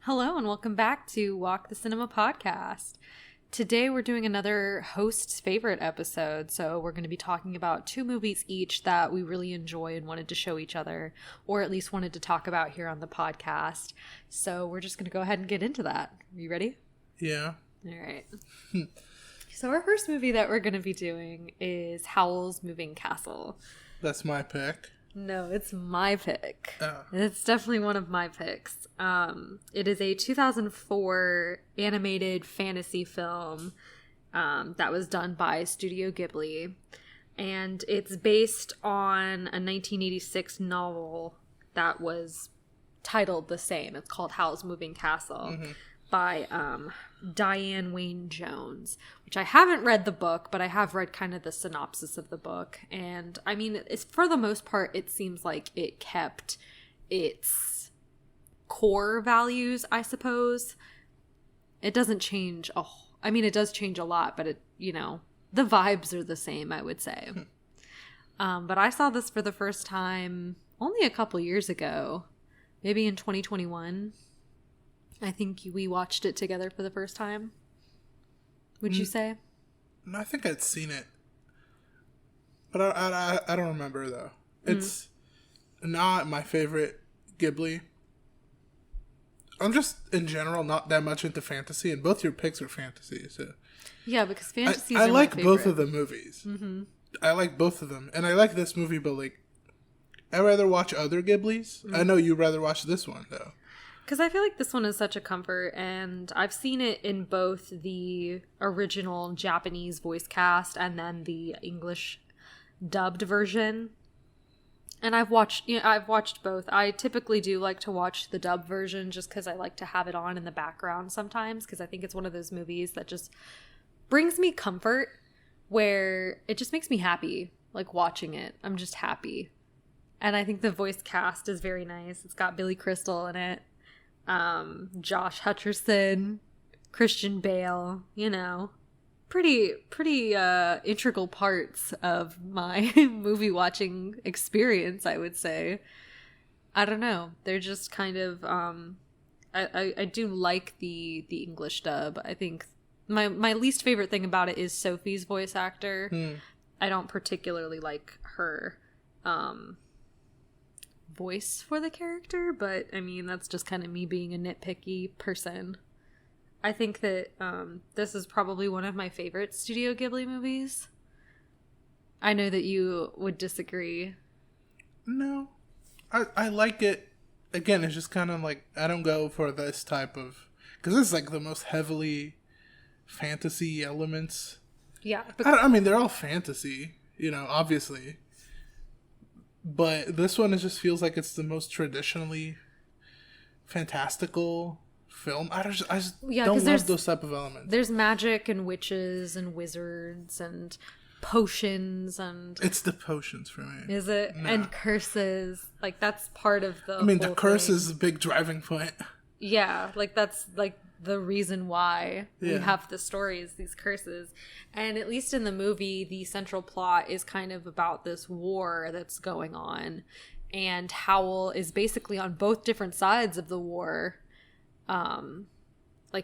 Hello and welcome back to Walk the Cinema podcast. Today we're doing another host's favorite episode, so we're going to be talking about two movies each that we really enjoy and wanted to show each other, or at least wanted to talk about here on the podcast. So we're just going to go ahead and get into that. Are you ready? Yeah. All right. So our first movie that we're going to be doing is Howl's Moving Castle. That's my pick. No, it's my pick. Oh. It's definitely one of my picks. It is a 2004 animated fantasy film that was done by Studio Ghibli. And it's based on a 1986 novel that was titled the same. It's called Howl's Moving Castle by Diane Wayne Jones, which I haven't read the book, but I have read kind of the synopsis of the book. And I mean, it's, for the most part, it seems like it kept its core values, I suppose. It doesn't change it does change a lot, but the vibes are the same, I would say. But I saw this for the first time only a couple years ago, maybe in 2021. I think we watched it together for the first time. Would you say? I think I'd seen it. But I don't remember, though. It's not my favorite Ghibli. I'm just, in general, not that much into fantasy, and both your picks are fantasy. So yeah, because fantasy I like both of the movies. Mm-hmm. I like both of them. And I like this movie, but, I'd rather watch other Ghiblis. I know you'd rather watch this one, though. Because I feel like this one is such a comfort, and I've seen it in both the original Japanese voice cast and then the English dubbed version. And I've watched both. I typically do like to watch the dubbed version just because I like to have it on in the background sometimes, because I think it's one of those movies that just brings me comfort, where it just makes me happy, watching it. I'm just happy. And I think the voice cast is very nice. It's got Billy Crystal in it. Josh Hutcherson, Christian Bale, pretty integral parts of my movie watching experience, I would say. I don't know. They're just kind of, I do like the English dub. I think my least favorite thing about it is Sophie's voice actor. I don't particularly like her, voice for the character, but I mean, that's just kind of me being a nitpicky person. I think that this is probably one of my favorite Studio Ghibli movies. I know that you would disagree. No, I like it. Again, it's just kind of I don't go for this type of, because this is the most heavily fantasy elements. Yeah, I mean, they're all fantasy, obviously. But this one, it just feels like it's the most traditionally fantastical film. I just don't love those type of elements. There's magic and witches and wizards and potions and... It's the potions for me. Is it? No. And curses. That's part of the the curse is a big driving point. Yeah, that's the reason why we have the stories, these curses. And at least in the movie, the central plot is kind of about this war that's going on, and Howl is basically on both different sides of the war.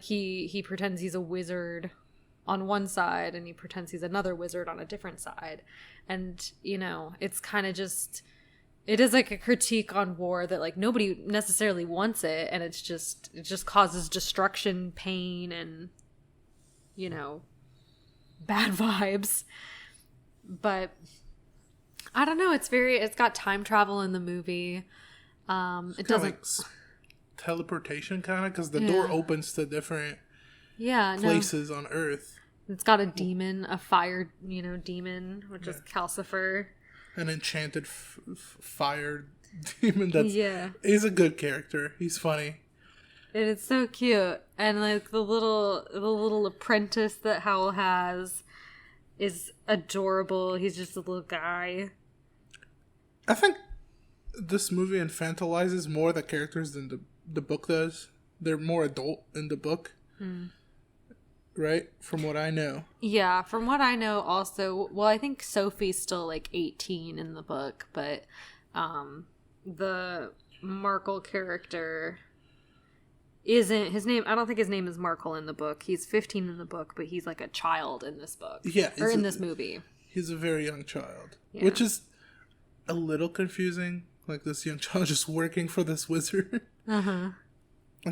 He pretends he's a wizard on one side, and he pretends he's another wizard on a different side. And it's kind of just, it is a critique on war that nobody necessarily wants it, and it just causes destruction, pain, and bad vibes. But I don't know, it's got time travel in the movie. It doesn't teleportation kind of, because the door opens to different places on Earth. It's got a demon, a fire demon, which is Calcifer. An enchanted fire demon. He's a good character. He's funny. And it's so cute. And the little apprentice that Howl has is adorable. He's just a little guy. I think this movie infantilizes more the characters than the book does. They're more adult in the book. Right? From what I know. Yeah, from what I know also. Well, I think Sophie's still 18 in the book, but the Markle character isn't his name. I don't think his name is Markle in the book. He's 15 in the book, but he's like a child in this book. Yeah, or in this movie. He's a very young child, which is a little confusing. Like this young child just working for this wizard. I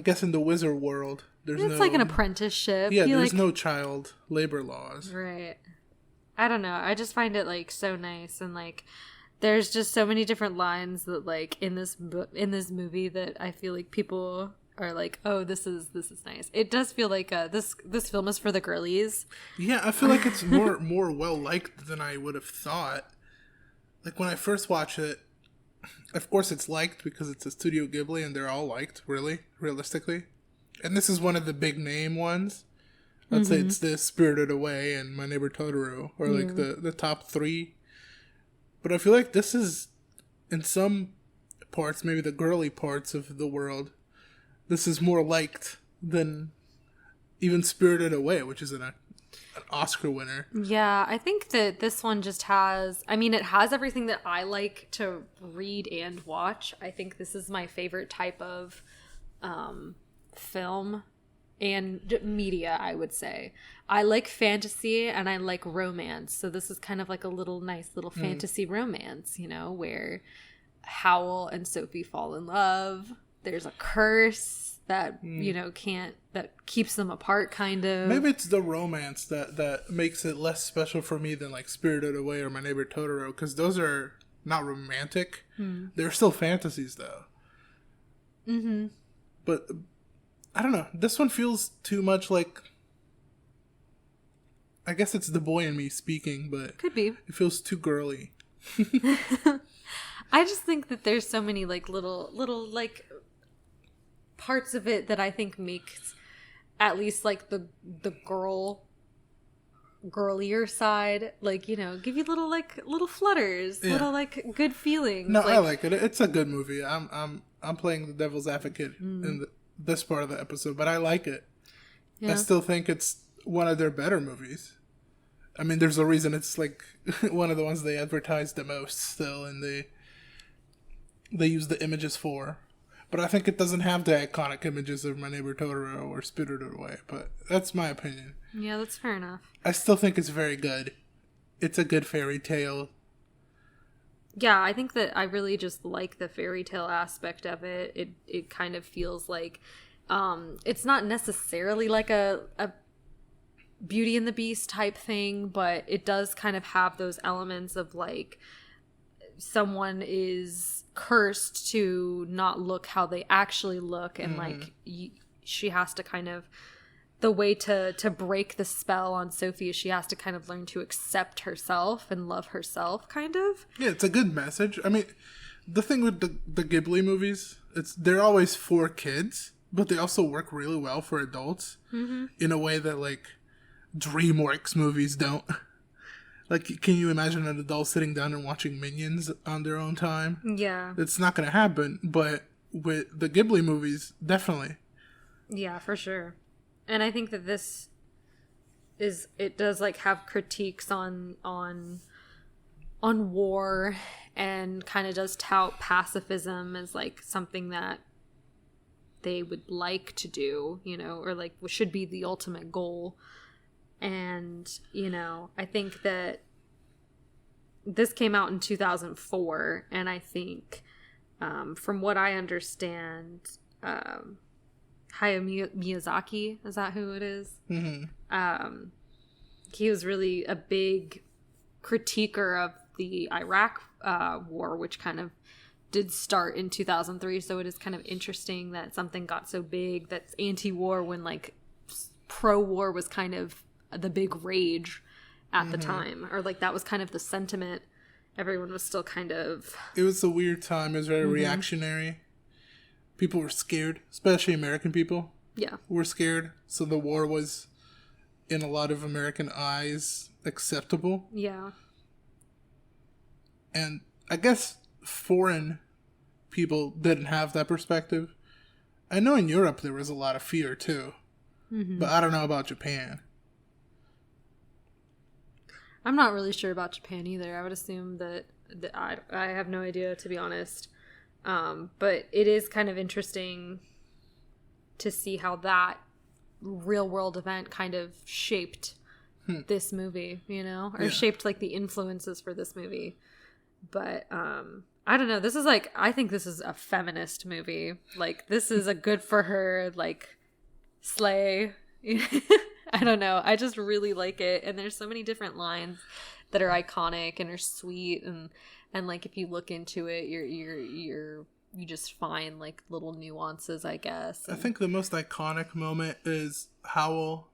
guess in the wizard world, it's like an apprenticeship. Yeah, there's no child labor laws. Right. I don't know. I just find it like so nice, and like there's just so many different lines that like in this movie that I feel like people are like, oh, this is nice. It does feel like this film is for the girlies. Yeah, I feel like it's more well liked than I would have thought. Like when I first watched it, of course it's liked because it's a Studio Ghibli and they're all liked, really, realistically. And this is one of the big name ones. Let's say it's the Spirited Away and My Neighbor Totoro, or like the top 3. But I feel like this is, in some parts, maybe the girly parts of the world, this is more liked than even Spirited Away, which is an Oscar winner. Yeah, I think that this one just has, I mean, it has everything that I like to read and watch. I think this is my favorite type of film and media, I would say. I like fantasy and I like romance. So this is kind of like a nice little fantasy romance, you know, where Howl and Sophie fall in love. There's a curse that, you know, that keeps them apart, kind of. Maybe it's the romance that makes it less special for me than like Spirited Away or My Neighbor Totoro, because those are not romantic. They're still fantasies, though. But I don't know. This one feels too much like, I guess it's the boy in me speaking, but could be. It feels too girly. I just think that there's so many like little like parts of it that I think makes at least like the girlier side, like, you know, give you little flutters, little like good feelings. No, like, I like it. It's a good movie. I'm playing the devil's advocate in this part of the episode, but I like it. Yeah. I still think it's one of their better movies. I mean, there's a reason it's like one of the ones they advertise the most still, and they use the images for. But I think it doesn't have the iconic images of My Neighbor Totoro or Spirited Away. But that's my opinion. Yeah, that's fair enough. I still think it's very good. It's a good fairy tale. Yeah, I think that I really just like the fairy tale aspect of it. It kind of feels like it's not necessarily like a Beauty and the Beast type thing, but it does kind of have those elements of like someone is cursed to not look how they actually look, and like she has to kind of, the way to break the spell on Sophie is she has to kind of learn to accept herself and love herself, kind of. Yeah, it's a good message. I mean, the thing with the Ghibli movies, they're always for kids, but they also work really well for adults in a way that like DreamWorks movies don't. Like, can you imagine an adult sitting down and watching Minions on their own time? Yeah. It's not going to happen, but with the Ghibli movies, definitely. Yeah, for sure. And I think that it does like have critiques on war, and kind of does tout pacifism as like something that they would like to do, you know, or like should be the ultimate goal. And, you know, I think that this came out in 2004, and I think from what I understand, Hayao Miyazaki, is that who it is? He was really a big critiquer of the Iraq war, which kind of did start in 2003. So it is kind of interesting that something got so big that's anti-war when like pro-war was kind of the big rage at the time, or like that was kind of the sentiment. Everyone was still kind of, it was a weird time. It was very reactionary. People were scared, especially American people. Yeah, were scared. So the war was, in a lot of American eyes, acceptable. Yeah. And I guess foreign people didn't have that perspective. I know in Europe there was a lot of fear too, but I don't know about Japan. I'm not really sure about Japan either. I would assume that I have no idea, to be honest. But it is kind of interesting to see how that real world event kind of shaped this movie, you know, or shaped like the influences for this movie. But I don't know, this is like, I think this is a feminist movie. Like, this is a good for her, like, slay. I don't know, I just really like it, and there's so many different lines that are iconic and are sweet, and like if you look into it, you just find like little nuances, I guess. I think the most iconic moment is Howl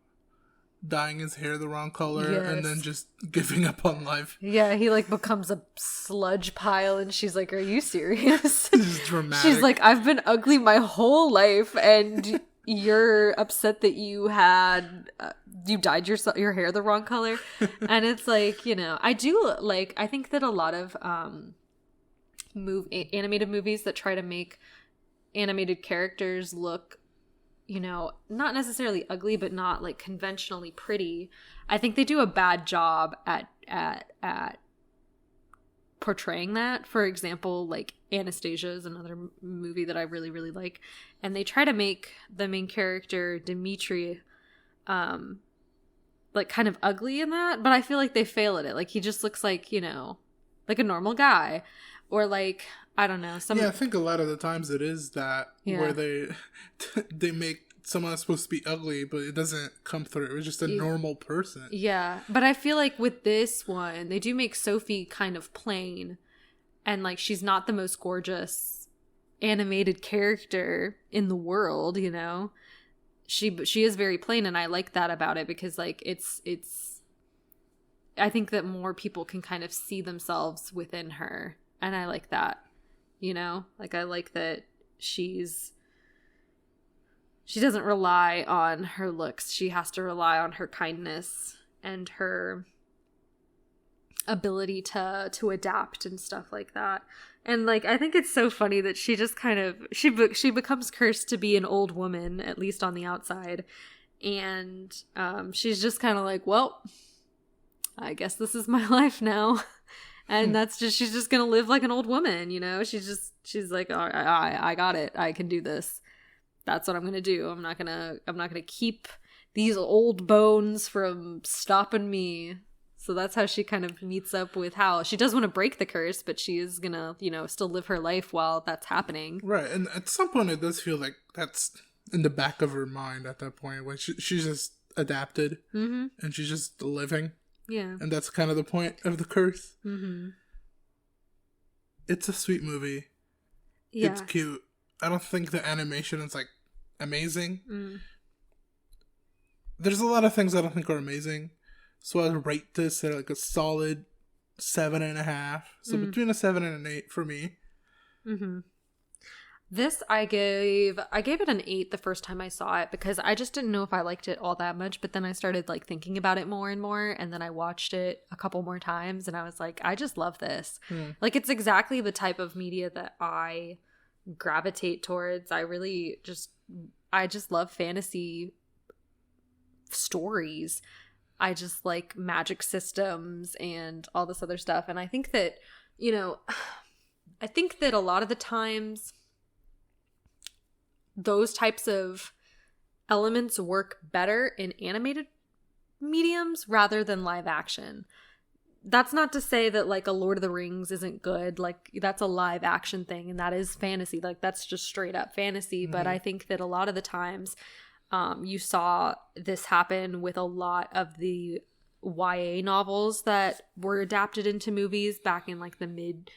dyeing his hair the wrong color and then just giving up on life. Yeah, he like becomes a sludge pile, and she's like, "Are you serious?" This is dramatic. She's like, "I've been ugly my whole life, and you're upset that you had you dyed your hair the wrong color." And it's like, you know, I think that a lot of animated movies that try to make animated characters look, you know, not necessarily ugly, but not like conventionally pretty, I think they do a bad job at portraying that. For example, like Anastasia is another movie that I really, really like, and they try to make the main character Dimitri like kind of ugly in that, but I feel like they fail at it. Like, he just looks like, you know, like a normal guy, or like, I don't know. I think a lot of the times it is that where they make someone that's supposed to be ugly, but it doesn't come through. It's just a normal person. Yeah, but I feel like with this one, they do make Sophie kind of plain, and like she's not the most gorgeous animated character in the world, you know. She is very plain, and I like that about it, because like it's I think that more people can kind of see themselves within her, and I like that, you know. Like, I like that she doesn't rely on her looks. She has to rely on her kindness and her ability to adapt and stuff like that. And like, I think it's so funny that she just kind of she becomes cursed to be an old woman, at least on the outside, and she's just kind of like, well, I guess this is my life now. And she's just gonna live like an old woman, you know. She's like, I got it, I can do this. That's what I'm gonna do. I'm not gonna keep these old bones from stopping me. So that's how she kind of meets up with Howl. She does want to break the curse, but she is gonna, you know, still live her life while that's happening. Right, and at some point it does feel like that's in the back of her mind at that point, when she's just adapted, and she's just living. Yeah, and that's kind of the point of the curse. It's a sweet movie. Yeah, it's cute. I don't think the animation is like amazing. There's a lot of things I don't think are amazing, so I'd rate this at like a solid 7.5. So between a 7 and an 8 for me. This I gave it an 8 the first time I saw it, because I just didn't know if I liked it all that much. But then I started like thinking about it more and more, and then I watched it a couple more times, and I was like, I just love this. Like, it's exactly the type of media that I gravitate towards. I just love fantasy stories. I just like magic systems and all this other stuff. And I think that, you know, I think that a lot of the times those types of elements work better in animated mediums rather than live action. That's not to say that like a Lord of the Rings isn't good. Like, that's a live action thing, and that is fantasy. Like, that's just straight up fantasy. But I think that a lot of the times you saw this happen with a lot of the YA novels that were adapted into movies back in like the mid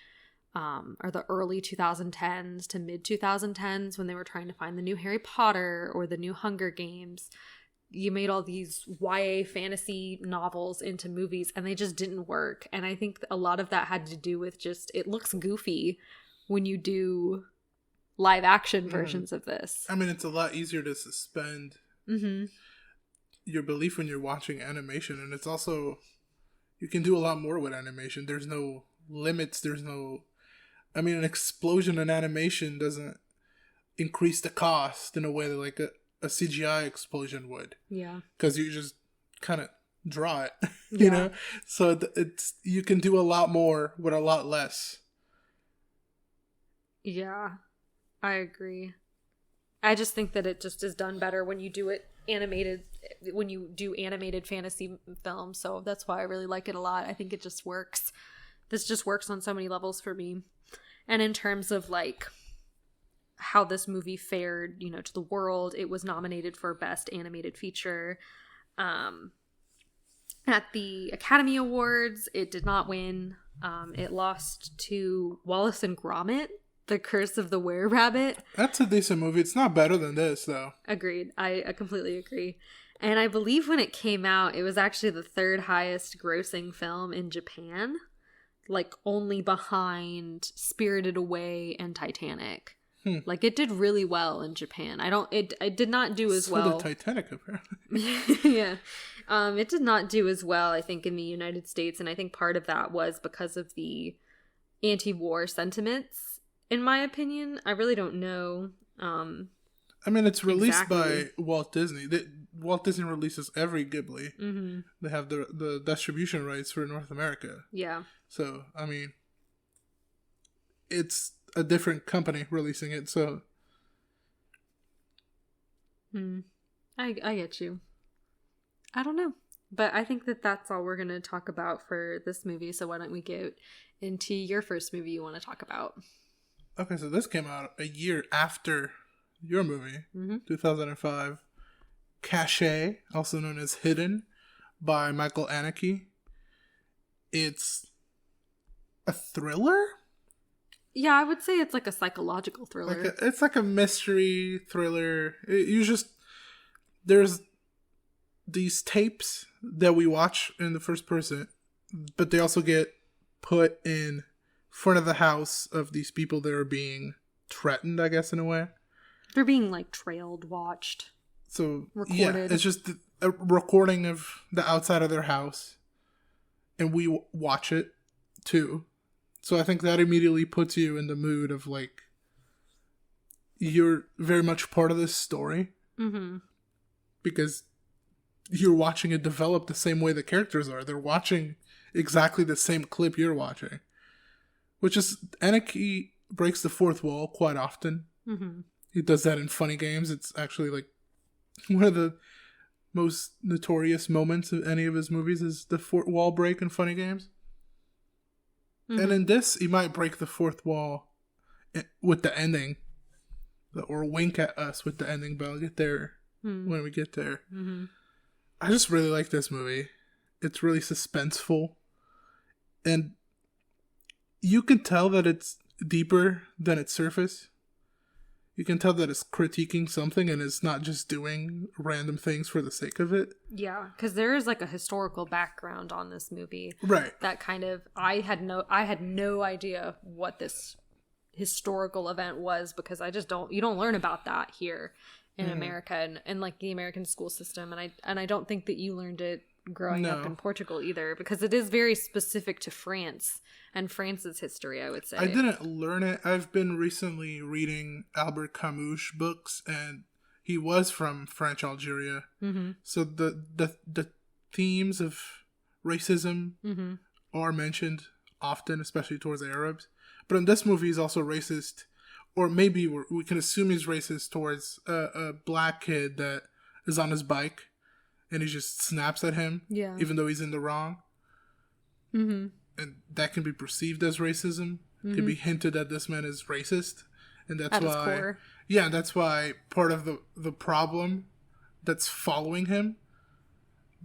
or the early 2010s to mid 2010s, when they were trying to find the new Harry Potter or the new Hunger Games. You made all these YA fantasy novels into movies, and they just didn't work. And I think a lot of that had to do with just, it looks goofy when you do live action versions of this. I mean, it's a lot easier to suspend your belief when you're watching animation, and it's also, you can do a lot more with animation. There's no limits. I mean, an explosion in animation doesn't increase the cost in a way that like a CGI explosion would. Yeah. Because you just kind of draw it, you know? So you can do a lot more with a lot less. Yeah, I agree. I just think that it just is done better when you do it animated, when you do animated fantasy films. So that's why I really like it a lot. I think it just works. This just works on so many levels for me. And in terms of like how this movie fared, you know, to the world, it was nominated for Best Animated Feature. At the Academy Awards, it did not win. It lost to Wallace and Gromit, The Curse of the Were-Rabbit. That's a decent movie. It's not better than this, though. Agreed. I completely agree. And I believe when it came out, it was actually the third highest grossing film in Japan, like only behind Spirited Away and Titanic. Like, it did really well in Japan. It did not do as well. So did Titanic, apparently. Yeah. It did not do as well, I think, in the United States. And I think part of that was because of the anti-war sentiments, in my opinion. I really don't know. I mean, it's released by Walt Disney. Walt Disney releases every Ghibli. Mm-hmm. They have the distribution rights for North America. Yeah. So, I mean, it's a different company releasing it, so... I get you. I don't know. But I think that that's all we're going to talk about for this movie, so why don't we get into your first movie you want to talk about? Okay, so this came out a year after your movie, 2005. Caché, also known as Hidden, by Michael Haneke. It's a thriller? Yeah, I would say it's like a psychological thriller. It's like a mystery thriller. There's these tapes that we watch in the first person, but they also get put in front of the house of these people that are being threatened, I guess, in a way. They're being like trailed, watched, so recorded. Yeah, it's just a recording of the outside of their house, and we watch it too. So I think that immediately puts you in the mood of like, you're very much part of this story. Mm-hmm. Because you're watching it develop the same way the characters are. They're watching exactly the same clip you're watching. Which is, Haneke breaks the fourth wall quite often. Mm-hmm. He does that in Funny Games. It's actually like one of the most notorious moments of any of his movies is the fourth wall break in Funny Games. Mm-hmm. And in this, he might break the fourth wall with the ending. Or wink at us with the ending, but I'll get there when we get there. Mm-hmm. I just really like this movie. It's really suspenseful. And you can tell that it's deeper than its surface. You can tell that it's critiquing something and it's not just doing random things for the sake of it. Yeah, because there is like a historical background on this movie. Right. That kind of, I had no idea what this historical event was, because you don't learn about that here in America and like the American school system. And I don't think that you learned it growing up in Portugal either, because it is very specific to France and France's history, I would say. I didn't learn it. I've been recently reading Albert Camus books, and he was from French Algeria. Mm-hmm. So the themes of racism are mentioned often, especially towards Arabs. But in this movie, he's also racist, or maybe we can assume he's racist towards a black kid that is on his bike, and he just snaps at him, even though he's in the wrong. Mm-hmm. And that can be perceived as racism. Mm-hmm. It can be hinted that this man is racist, and that's at why. His core. Yeah, that's why part of the problem that's following him,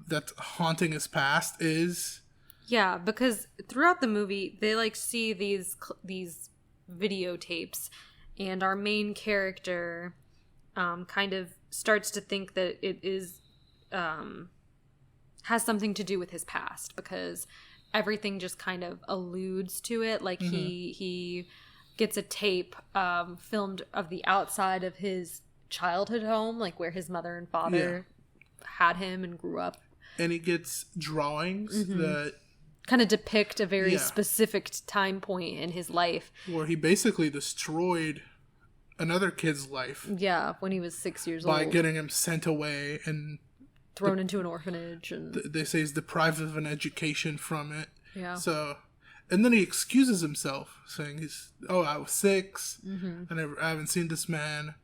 that's haunting his past, is. Yeah, because throughout the movie, they like see these videotapes, and our main character kind of starts to think that it is has something to do with his past, because everything just kind of alludes to it. Like he gets a tape filmed of the outside of his childhood home, like where his mother and father had him and grew up. And he gets drawings that kind of depict a very specific time point in his life. Where he basically destroyed another kid's life. Yeah, when he was 6 years old. By getting him sent away and thrown into an orphanage. And they say he's deprived of an education from it. Yeah. So, and then he excuses himself, saying I was 6, and I haven't seen this man.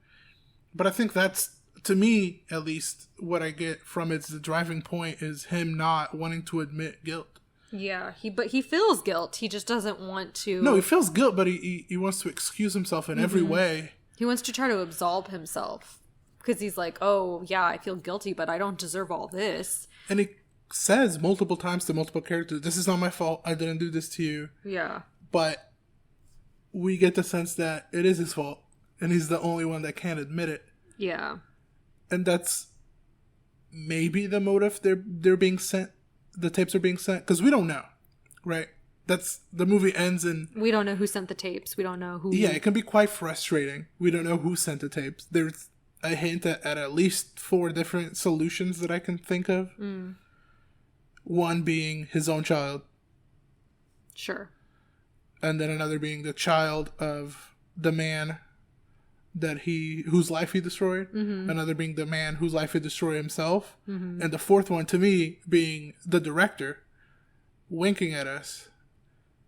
But I think that's, to me at least, what I get from it's the driving point is him not wanting to admit guilt. Yeah, he feels guilt. He just doesn't want to. No, he feels guilt, but he wants to excuse himself in every way. He wants to try to absolve himself because he's like, oh yeah, I feel guilty, but I don't deserve all this. And he says multiple times to multiple characters, "This is not my fault. I didn't do this to you." Yeah, but we get the sense that it is his fault, and he's the only one that can't admit it. Yeah, and that's maybe the motive they're being sent. The tapes are being sent because we don't know, right? That's the movie ends and we don't know who sent the tapes. We don't know who. Yeah, it can be quite frustrating. We don't know who sent the tapes. There's a hint at least 4 different solutions that I can think of. One being his own child. Sure. And then another being the child of the man whose life he destroyed. Another being the man whose life he destroyed himself. And the fourth one, to me, being the director winking at us,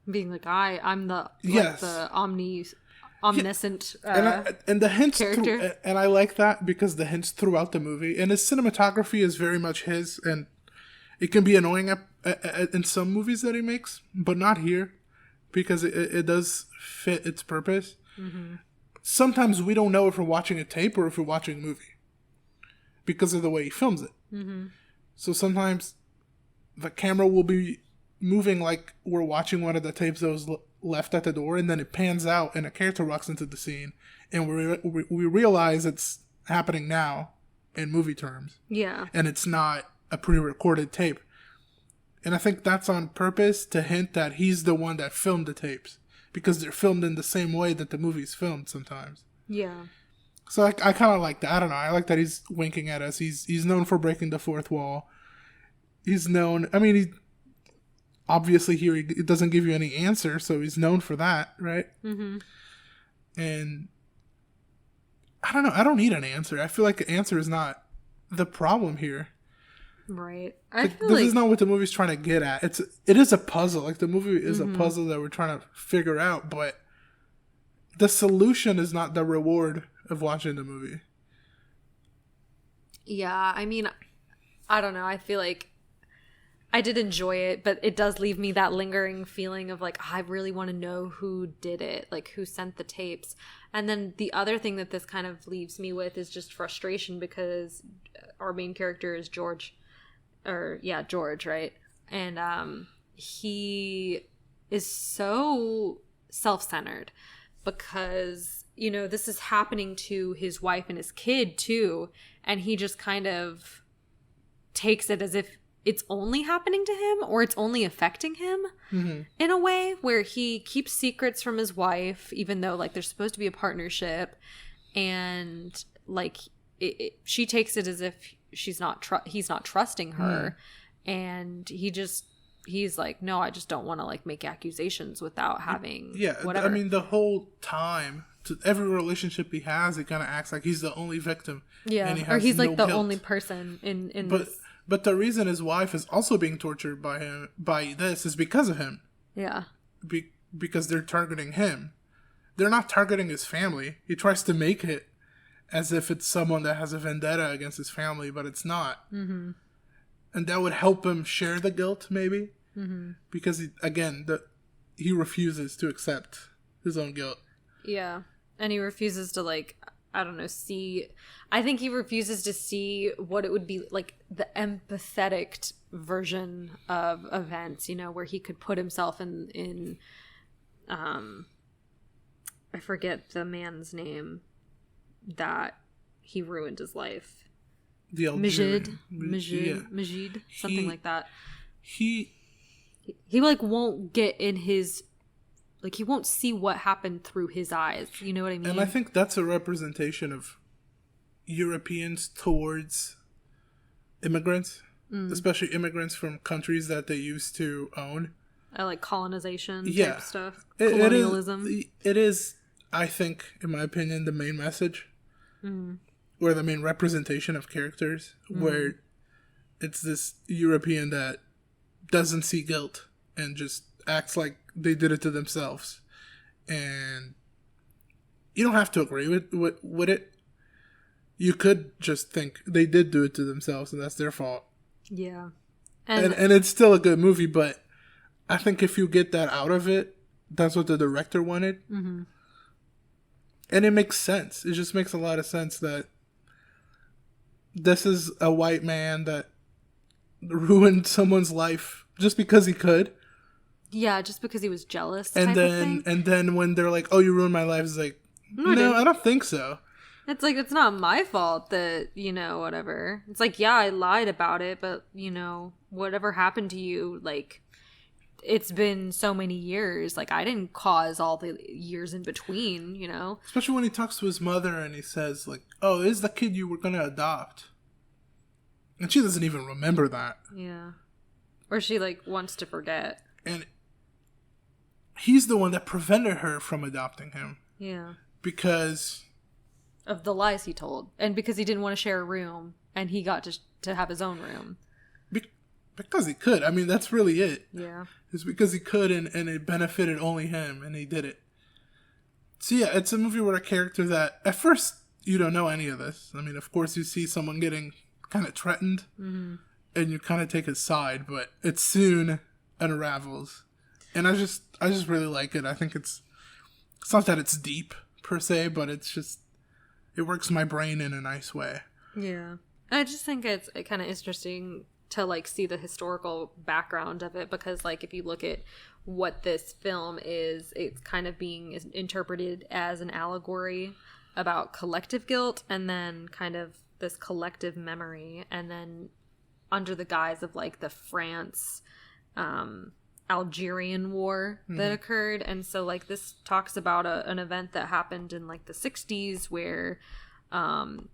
being like, I'm the yes, the omniscient and the hints character. And I like that because the hints throughout the movie, and his cinematography is very much his, and it can be annoying in some movies that he makes, but not here because it does fit its purpose. Sometimes we don't know if we're watching a tape or if we're watching a movie because of the way he films it. So sometimes the camera will be moving like we're watching one of the tapes that was left at the door, and then it pans out and a character walks into the scene, and we realize it's happening now in movie terms. Yeah. And it's not a pre-recorded tape. And I think that's on purpose to hint that he's the one that filmed the tapes. Because they're filmed in the same way that the movie's filmed sometimes. Yeah. So I kind of like that. I don't know. I like that he's winking at us. He's known for breaking the fourth wall. He's known... I mean, obviously here he doesn't give you any answer, so he's known for that, right? And... I don't know. I don't need an answer. I feel like an answer is not the problem here. Right. This is not what the movie's trying to get at. It is a puzzle. Like, the movie is a puzzle that we're trying to figure out, but the solution is not the reward of watching the movie. Yeah, I mean, I don't know. I feel like I did enjoy it, but it does leave me that lingering feeling of like, I really want to know who did it, like who sent the tapes. And then the other thing that this kind of leaves me with is just frustration because our main character is George, right? And he is so self-centered because, you know, this is happening to his wife and his kid too, and he just kind of takes it as if it's only happening to him or it's only affecting him in a way where he keeps secrets from his wife, even though like they're supposed to be a partnership, and like she takes it as if he's not trusting her, and he's like, no, I just don't want to like make accusations without having whatever. I mean, the whole time, to every relationship he has, it kind of acts like he's the only victim. Yeah, and he's like the only person in this. But the reason his wife is also being tortured by this is because of him. Yeah. Because they're targeting him. They're not targeting his family. He tries to make it as if it's someone that has a vendetta against his family, but it's not. And that would help him share the guilt, maybe. Because, he refuses to accept his own guilt. Yeah. And he refuses to, like, I don't know, I think he refuses to see what it would be like, the empathetic version of events, you know, where he could put himself in I forget the man's name that he ruined his life. The Algerian. Majid, something like that. He like won't get in his, like, he won't see what happened through his eyes. You know what I mean? And I think that's a representation of Europeans towards immigrants, especially immigrants from countries that they used to own. Like colonization type stuff. Colonialism. It is, I think, in my opinion, the main message. Or the main representation of characters. Where it's this European that doesn't see guilt and just acts like they did it to themselves. And you don't have to agree with it. you could just think they did do it to themselves and that's their fault. Yeah. And it's still a good movie, but I think if you get that out of it, that's what the director wanted. Mm-hmm. And it makes sense. It just makes a lot of sense that this is a white man that ruined someone's life just because he could. Yeah, just because he was jealous. And then when they're like, "Oh, you ruined my life," it's like, no, I don't think so. It's like, it's not my fault that, whatever. It's like, yeah, I lied about it, but, whatever happened to you, like, it's been so many years. Like, I didn't cause all the years in between, Especially when he talks to his mother and he says, like, "Oh, this is the kid you were going to adopt." And she doesn't even remember that. Yeah. Or she, like, wants to forget. And he's the one that prevented her from adopting him. Yeah. Because of the lies he told. And because he didn't want to share a room. And he got to have his own room. Because he could. I mean, that's really it. Yeah. It's because he could and it benefited only him. And he did it. So yeah, it's a movie with a character that at first you don't know any of this. I mean, of course you see someone getting kind of threatened. Mm-hmm. And you kind of take his side. But it soon unravels. And I just really like it. I think it's not that it's deep per se, but it's just, it works my brain in a nice way. Yeah. I just think it's kind of interesting to, like, see the historical background of it, because, like, if you look at what this film is, it's kind of being interpreted as an allegory about collective guilt and then kind of this collective memory, and then under the guise of, like, the France Algerian war that occurred. And so, like, this talks about an event that happened in, like, the 60s where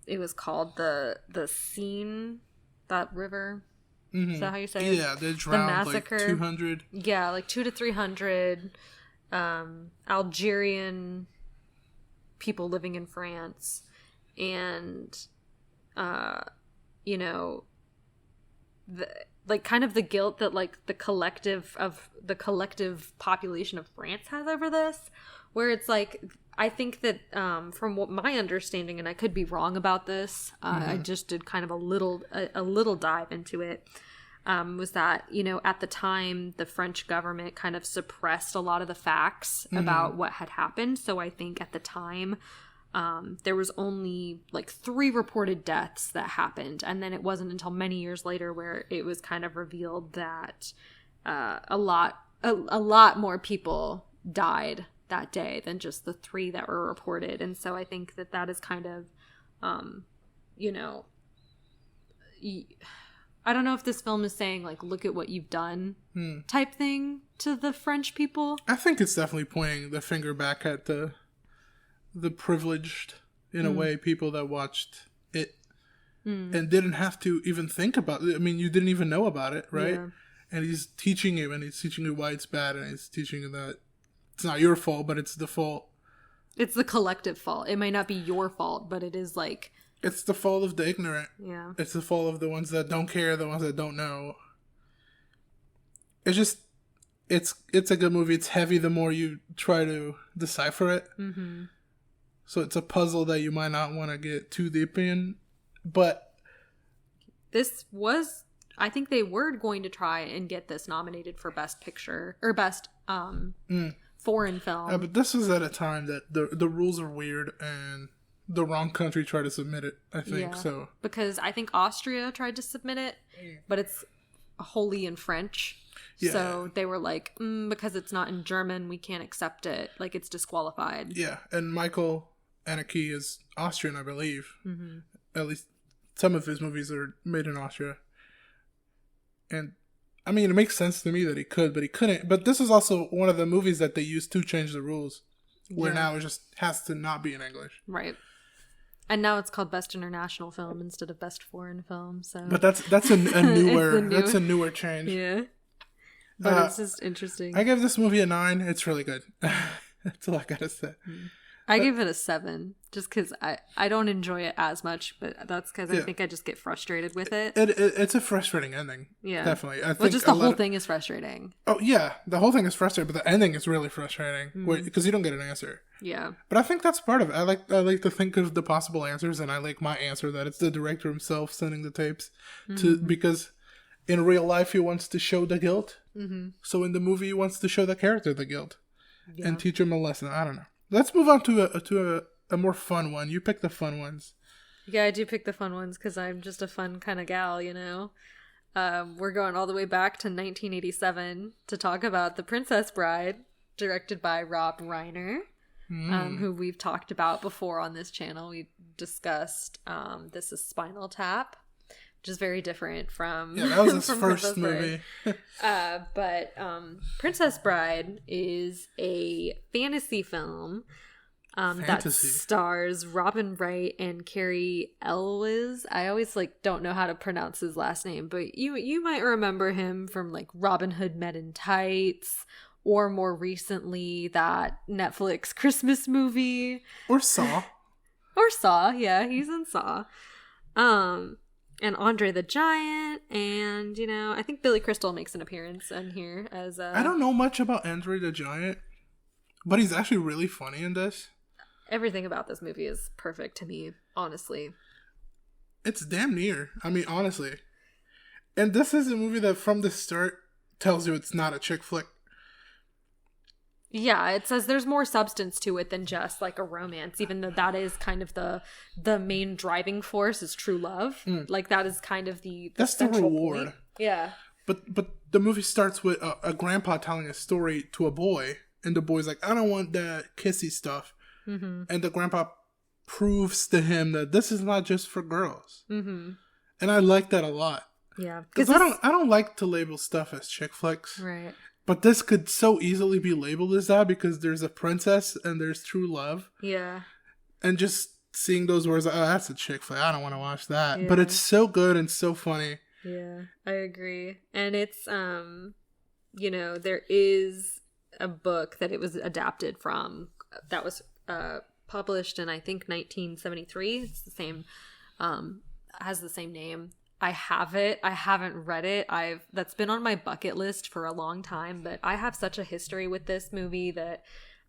it was called the Seine, that river. Mm-hmm. Is that how you say it? Yeah, they drowned the massacre. Like 200. Yeah, like 200 to 300 Algerian people living in France. And, like, kind of the guilt that, like, the collective population of France has over this, where it's like, I think that from what my understanding, and I could be wrong about this, I just did kind of a little dive into it, was that, at the time the French government kind of suppressed a lot of the facts about what had happened. So I think at the time there was only, like, 3 reported deaths that happened, and then it wasn't until many years later where it was kind of revealed that a lot more people died that day than just the 3 that were reported. And so I think that is kind of, I don't know if this film is saying, like, look at what you've done type thing to the French people. I think it's definitely pointing the finger back at the privileged, in a way, people that watched it and didn't have to even think about it. I mean, you didn't even know about it, right? Yeah. And he's teaching you, why it's bad, and he's teaching you that it's not your fault, but it's the fault. It's the collective fault. It might not be your fault, but it is, like... It's the fault of the ignorant. Yeah. It's the fault of the ones that don't care, the ones that don't know. It's just... It's a good movie. It's heavy the more you try to decipher it. Mm-hmm. So it's a puzzle that you might not want to get too deep in. But... This was... I think they were going to try and get this nominated for Best Picture... Or Best Foreign Film. Yeah, but this was at a time that the rules are weird and the wrong country tried to submit it, I think. Yeah, so. Because I think Austria tried to submit it, but it's wholly in French. Yeah. So they were like, because it's not in German, we can't accept it. Like, it's disqualified. Yeah, and Michael Haneke is Austrian, I believe. Mm-hmm. At least some of his movies are made in Austria. And, I mean, it makes sense to me that he could, but he couldn't. But this is also one of the movies that they used to change the rules, where now it just has to not be in English. Right. And now it's called Best International Film instead of Best Foreign Film. So, but that's a newer change. Yeah. But it's just interesting. I give this movie a 9. It's really good. That's all I gotta say. I gave it a 7 just because I don't enjoy it as much, but that's because I think I just get frustrated with it. It's a frustrating ending. Yeah. Definitely. I Well, think just the whole thing is frustrating. Oh, yeah. The whole thing is frustrating, but the ending is really frustrating because you don't get an answer. Yeah. But I think that's part of it. I like to think of the possible answers, and I like my answer that it's the director himself sending the tapes because in real life he wants to show the guilt. Mm-hmm. So in the movie he wants to show the character the guilt and teach him a lesson. I don't know. Let's move on to a more fun one. You pick the fun ones. Yeah, I do pick the fun ones because I'm just a fun kind of gal, you know? We're going all the way back to 1987 to talk about The Princess Bride, directed by Rob Reiner, who we've talked about before on this channel. We discussed This is Spinal Tap, which is very different from... Yeah, that was his first movie. But Princess Bride is a fantasy film that stars Robin Wright and Cary Elwes. I always don't know how to pronounce his last name, but you might remember him from Robin Hood Men in Tights, or more recently that Netflix Christmas movie. Or Saw. Yeah, he's in Saw. And Andre the Giant, and, I think Billy Crystal makes an appearance in here as I don't know much about Andre the Giant, but he's actually really funny in this. Everything about this movie is perfect to me, honestly. It's damn near. I mean, honestly. And this is a movie that from the start tells you it's not a chick flick. Yeah, it says there's more substance to it than just a romance, even though that is kind of the main driving force is true love. That is kind of the that's the reward. Point. Yeah. But the movie starts with a grandpa telling a story to a boy, and the boy's like, I don't want that kissy stuff. Mm-hmm. And the grandpa proves to him that this is not just for girls. Mm-hmm. And I like that a lot. Yeah. Because I don't like to label stuff as chick flicks. Right. But this could so easily be labeled as that because there's a princess and there's true love. Yeah. And just seeing those words, oh, that's a chick flick. I don't want to watch that. Yeah. But it's so good and so funny. Yeah, I agree. And it's, there is a book that it was adapted from that was published in, I think, 1973. It's the same, has the same name. I have it. I haven't read it. That's been on my bucket list for a long time, but I have such a history with this movie that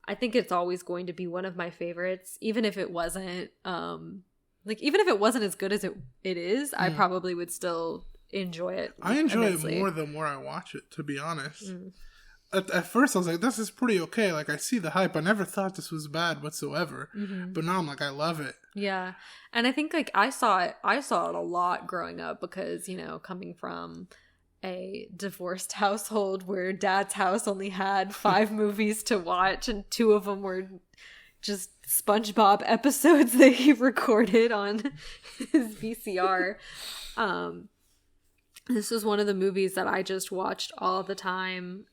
I think it's always going to be one of my favorites, even if it wasn't even if it wasn't as good as it is, I probably would still enjoy it. I enjoy immensely. It more the more I watch it, to be honest. At first I was like, this is pretty okay. I see the hype. I never thought this was bad whatsoever. Mm-hmm. But now I'm like, I love it. Yeah. And I think I saw it a lot growing up because, coming from a divorced household where dad's house only had 5 movies to watch and 2 of them were just SpongeBob episodes that he recorded on his VCR. This was one of the movies that I just watched all the time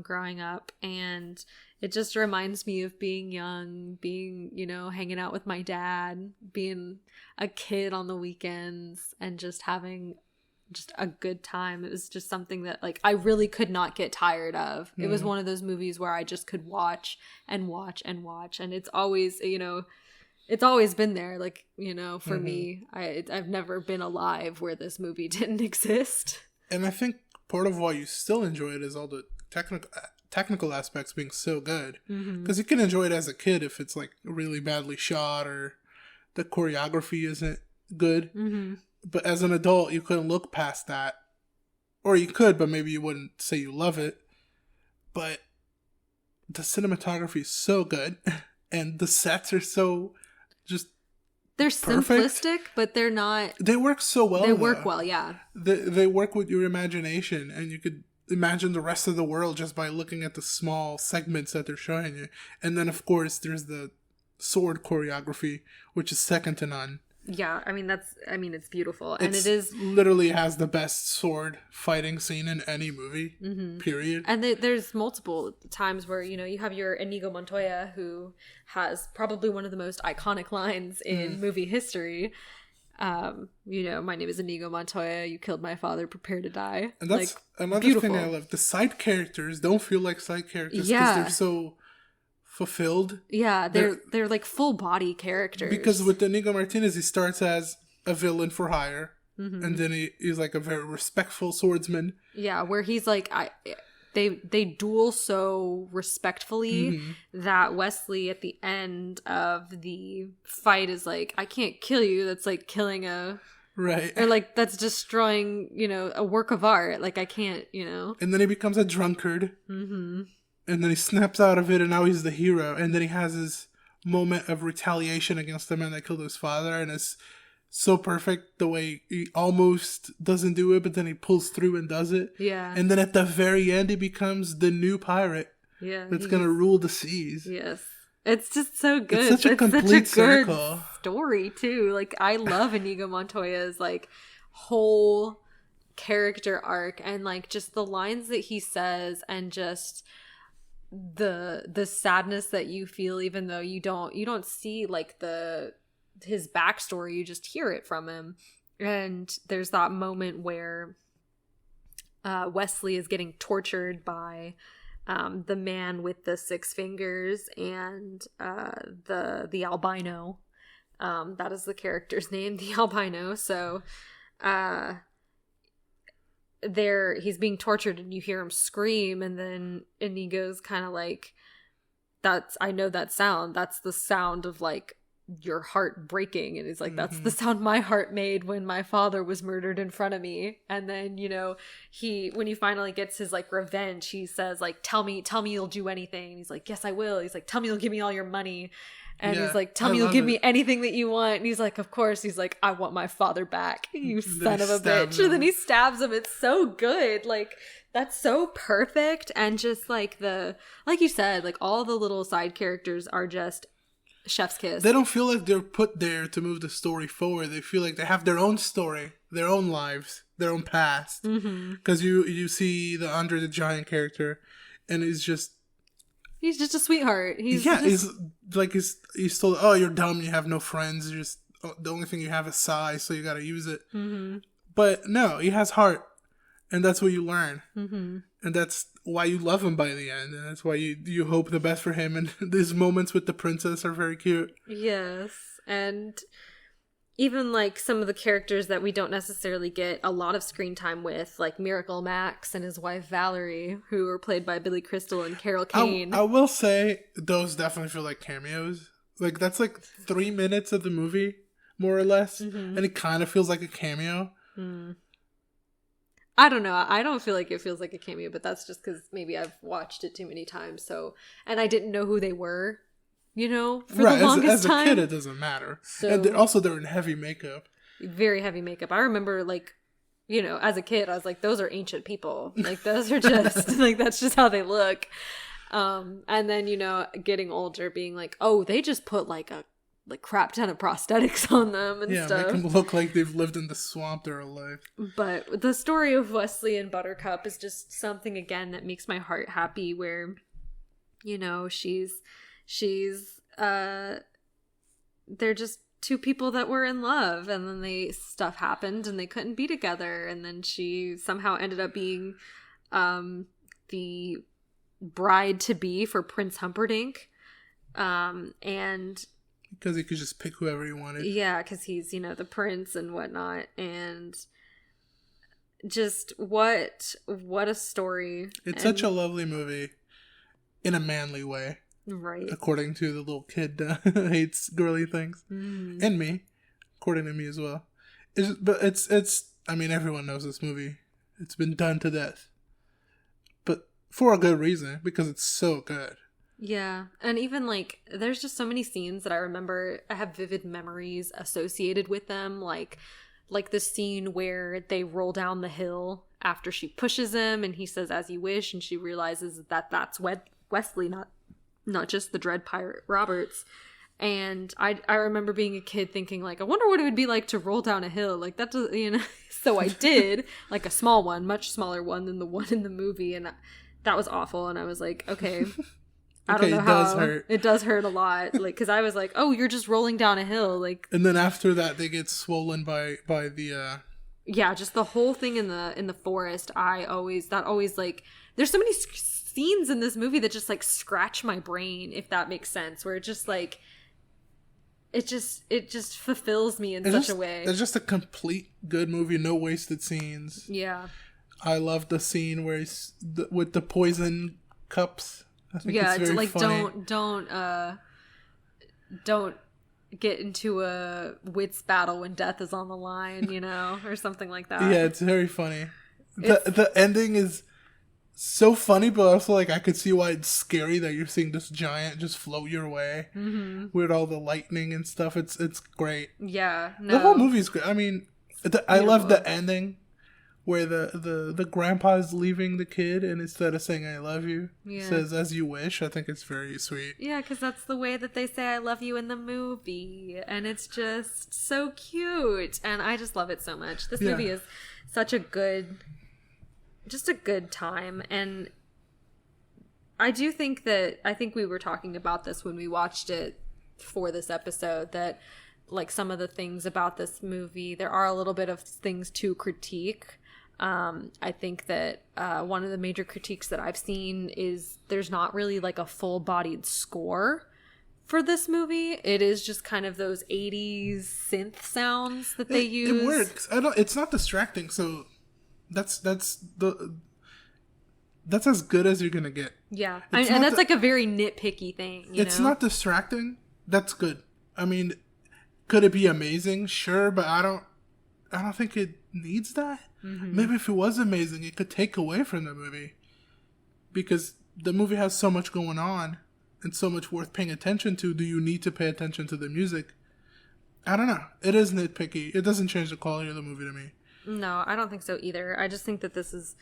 growing up, and it just reminds me of being young, being, hanging out with my dad, being a kid on the weekends, and just having just a good time. It was just something that I really could not get tired of. It was one of those movies where I just could watch and watch and watch, and it's always, it's always been there. For me, I've never been alive where this movie didn't exist. And I think part of why you still enjoy it is all the technical aspects being so good. Because you can enjoy it as a kid if it's really badly shot or the choreography isn't good. But as an adult, you couldn't look past that. Or you could, but maybe you wouldn't say you love it. But the cinematography is so good. And the sets are so just they're perfect. Simplistic, but they're not... They work so well. They work well, yeah. They work with your imagination, and you could imagine the rest of the world just by looking at the small segments that they're showing you. And then, of course, there's the sword choreography, which is second to none. Yeah, it's beautiful. And it is... literally has the best sword fighting scene in any movie, period. And there's multiple times where, you have your Inigo Montoya, who has probably one of the most iconic lines in movie history. My name is Inigo Montoya, you killed my father, prepare to die. And that's another beautiful thing I love. The side characters don't feel like side characters because they're so fulfilled. Yeah, they're like full body characters. Because with Inigo Martinez, he starts as a villain for hire. Mm-hmm. And then he's like a very respectful swordsman. Yeah, where he's like, they duel so respectfully mm-hmm. that Wesley at the end of the fight is like, I can't kill you. That's like killing a... Right. Or like, that's destroying, a work of art. Like, I can't, And then he becomes a drunkard. Mm-hmm. And then he snaps out of it, and now he's the hero. And then he has his moment of retaliation against the man that killed his father, and it's so perfect the way he almost doesn't do it, but then he pulls through and does it. Yeah. And then at the very end, he becomes the new pirate. Yeah. That's going to rule the seas. Yes. It's just so good. It's such a complete circle. Story, too. Like, I love Inigo Montoya's, like, whole character arc and, like, just the lines that he says and just the sadness that you feel even though you don't see, like, his backstory, you just hear it from him. And there's that moment where Wesley is getting tortured by the man with the 6 fingers and the albino. That is the character's name, the albino. So he's being tortured and you hear him scream, and then Inigo's kind of like, I know that sound. That's the sound of like your heart breaking. And he's like, that's the sound my heart made when my father was murdered in front of me. And then, when he finally gets his like revenge, he says like, tell me you'll do anything. And he's like, yes, I will. He's like, tell me you'll give me all your money. And he's like, tell me you'll give me anything that you want. And he's like, of course. He's like, I want my father back, you son of a bitch. And then he stabs him. It's so good. Like, that's so perfect. And just like like you said, like all the little side characters are just chef's kiss. They don't feel like they're put there to move the story forward. They feel like they have their own story, their own lives, their own past. Because you see the Andre the Giant character, and he's just a sweetheart. He's told, oh, you're dumb, you have no friends, you're just the only thing you have is size, so you got to use it. But no, he has heart, and that's what you learn. And that's why you love him by the end, and that's why you hope the best for him. And these moments with the princess are very cute. Yes, and even like some of the characters that we don't necessarily get a lot of screen time with, like Miracle Max and his wife Valerie, who are played by Billy Crystal and Carol Kane. I will say those definitely feel like cameos. Like that's like 3 minutes of the movie, more or less, and it kind of feels like a cameo. I don't know. I don't feel like it feels like a cameo, but that's just because maybe I've watched it too many times. So, and I didn't know who they were, for the longest time. As a kid, it doesn't matter. So, and they're in heavy makeup. Very heavy makeup. I remember, like, as a kid, I was like, those are ancient people. Like, those are just, like, that's just how they look. And then, getting older, being like, oh, they just put, like, a crap ton of prosthetics on them and stuff. Make them look like they've lived in the swamp their whole life. But the story of Wesley and Buttercup is just something, again, that makes my heart happy, where, she's they're just two people that were in love, and then stuff happened and they couldn't be together, and then she somehow ended up being the bride to be for Prince Humperdinck, and because he could just pick whoever he wanted. Yeah, because he's, the prince and whatnot. And just what a story. It's such a lovely movie in a manly way. Right. According to the little kid who hates girly things. And me. According to me as well. I mean, everyone knows this movie. It's been done to death. But for a good reason, because it's so good. Yeah, and even like there's just so many scenes that I remember. I have vivid memories associated with them, like the scene where they roll down the hill after she pushes him and he says "as you wish," and she realizes that that's Wesley, not just the Dread Pirate Roberts. And I remember being a kid thinking like, I wonder what it would be like to roll down a hill like that. So I did, like a small one, much smaller one than the one in the movie, and that was awful. And I was like, okay. I don't know how. Does hurt. It does hurt a lot. Like, because I was like, oh, you're just rolling down a hill. Like, and then after that, they get swollen by the. Yeah, just the whole thing in the forest. That always like. There's so many scenes in this movie that just like scratch my brain, if that makes sense, where it just like it just fulfills me in such a way. It's just a complete good movie, no wasted scenes. Yeah. I love the scene where he's with the poison cups. I think yeah, it's very like funny. don't get into a wits battle when death is on the line, you know, or something like that. Yeah, it's very funny. The ending is so funny, but also like I could see why it's scary that you're seeing this giant just float your way with all the lightning and stuff. It's great. Yeah, no. The whole movie's great. I mean, I love the ending where the grandpa is leaving the kid, and instead of saying "I love you," says "as you wish." I think it's very sweet. Yeah, because that's the way that they say "I love you" in the movie, and it's just so cute, and I just love it so much. This movie is such a good time, and I think we were talking about this when we watched it for this episode, that like some of the things about this movie, there are a little bit of things to critique. I think that one of the major critiques that I've seen is there's not really like a full-bodied score for this movie. It is just kind of those 80s synth sounds that they use. It works. It's not distracting, so that's as good as you're gonna get. Yeah, and that's like a very nitpicky thing. It's not distracting. That's good. I mean, could it be amazing? Sure, but I don't think it needs that. Mm-hmm. Maybe if it was amazing, it could take away from the movie, because the movie has so much going on and so much worth paying attention to. Do you need to pay attention to the music? I don't know. It is nitpicky. It doesn't change the quality of the movie to me. No, I don't think so either. I just think that this is...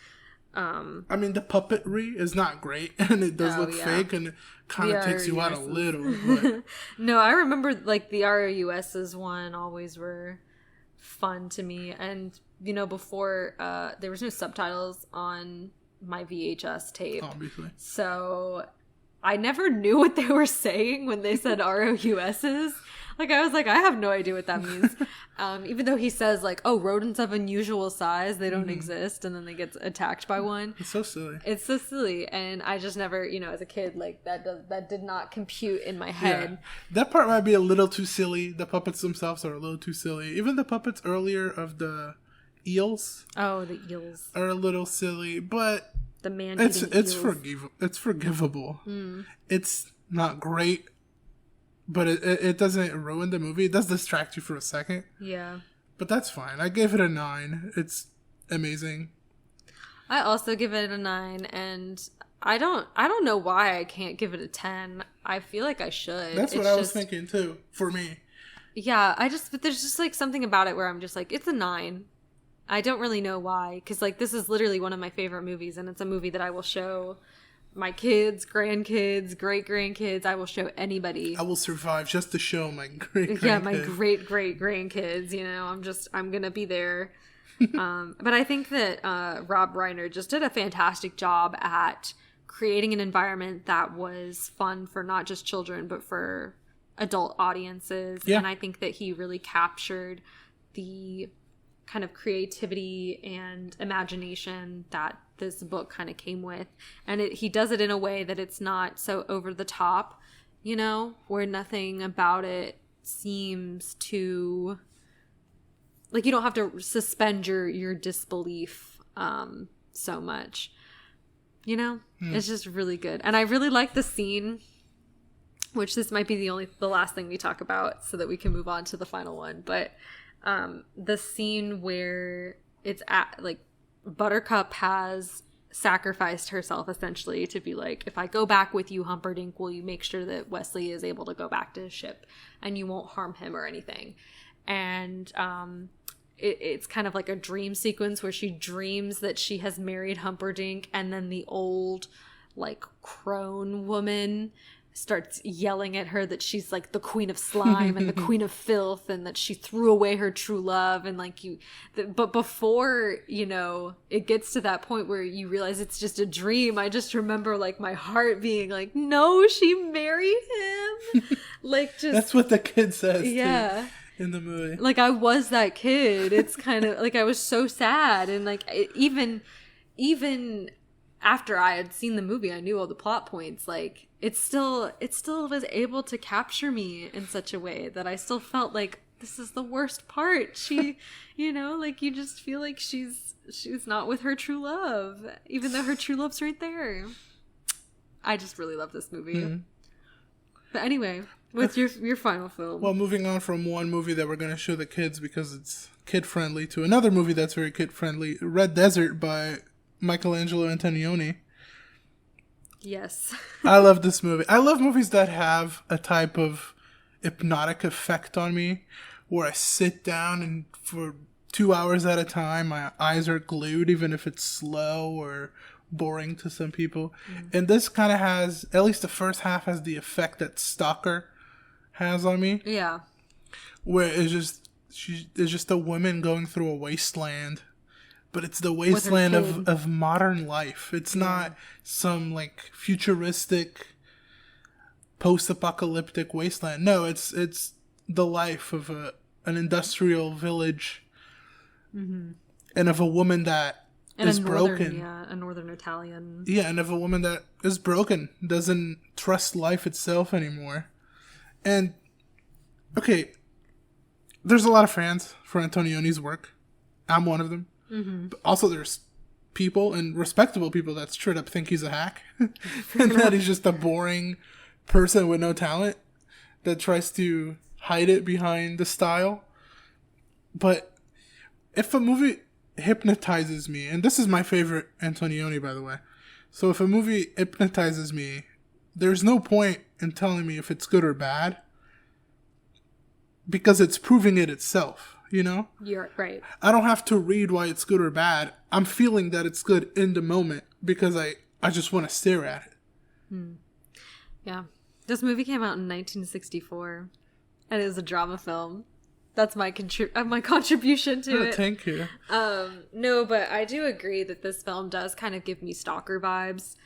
I mean, the puppetry is not great, and it does look fake, and it kind of takes you out a little. But... No, I remember, like, the ROUS's one always were fun to me. And, you know, before, there was no subtitles on my VHS tape. Obviously. So I never knew what they were saying when they said ROUS's. Like, I was like, I have no idea what that means. Even though he says, like, oh, rodents of unusual size, they don't exist, and then they get attacked by one. It's so silly. It's so silly, and I just never, you know, as a kid, like, that did not compute in my head. Yeah. That part might be a little too silly. The puppets themselves are a little too silly. Even the puppets earlier of the eels. Oh, the eels. Are a little silly, but... The man it's forgivable. It's not great, but it doesn't ruin the movie. It does distract you for a second. Yeah. But that's fine. I gave it a 9. It's amazing. I also give it a 9, and I don't know why I can't give it a 10. I feel like I should. That's what I was thinking too, for me. Yeah, but there's just like something about it where I'm just like, it's a 9. I don't really know why, because like this is literally one of my favorite movies, and it's a movie that I will show my kids, grandkids, great grandkids. I will show anybody. I will survive just to show my great grandkids. Yeah, my great grandkids. You know, I'm gonna be there. But I think that Rob Reiner just did a fantastic job at creating an environment that was fun for not just children but for adult audiences. Yeah. And I think that he really captured the kind of creativity and imagination that this book kind of came with, and he does it in a way that it's not so over the top, you know, where nothing about it seems to, like, you don't have to suspend your disbelief so much, you know. It's just really good. And I really like the scene, which this might be the last thing we talk about so that we can move on to the final one, but the scene where it's at, like, Buttercup has sacrificed herself essentially to be like, if I go back with you, Humperdinck, will you make sure that Wesley is able to go back to his ship and you won't harm him or anything? And it's kind of like a dream sequence where she dreams that she has married Humperdinck, and then the old, like, crone woman starts yelling at her that she's like the queen of slime and the queen of filth, and that she threw away her true love, and like but before, you know, it gets to that point where you realize it's just a dream, I just remember like my heart being like, no, she married him. Like, just that's what the kid says. Yeah. Too, in the movie, like, I was that kid. It's kind of like I was so sad, and like even after I had seen the movie, I knew all the plot points. Like, it still was able to capture me in such a way that I still felt like this is the worst part. She, you know, like, you just feel like she's not with her true love, even though her true love's right there. I just really love this movie. Mm-hmm. But anyway, what's your final film? Well, moving on from one movie that we're going to show the kids because it's kid-friendly to another movie that's very kid-friendly, Red Desert by Michelangelo Antonioni. Yes. I love this movie. I love movies that have a type of hypnotic effect on me where I sit down and for 2 hours at a time, my eyes are glued, even if it's slow or boring to some people. And this kind of has, at least the first half has the effect that Stalker has on me. Yeah. Where it's just a woman going through a wasteland. But it's the wasteland of modern life. It's not some like futuristic post-apocalyptic wasteland. No, it's the life of an industrial village, and of a woman that is broken. Yeah, a northern Italian. Yeah, and of a woman that is broken, doesn't trust life itself anymore. And okay, there's a lot of fans for Antonioni's work. I'm one of them. Mm-hmm. But also, there's people and respectable people that straight up think he's a hack, and that he's just a boring person with no talent that tries to hide it behind the style. But if a movie hypnotizes me, and this is my favorite Antonioni, by the way, so if a movie hypnotizes me, there's no point in telling me if it's good or bad, because it's proving it itself, you know? You're right. I don't have to read why it's good or bad. I'm feeling that it's good in the moment because I just want to stare at it. Yeah. This movie came out in 1964, and it was a drama film. That's my contribution to it. Thank you. No, but I do agree that this film does kind of give me Stalker vibes,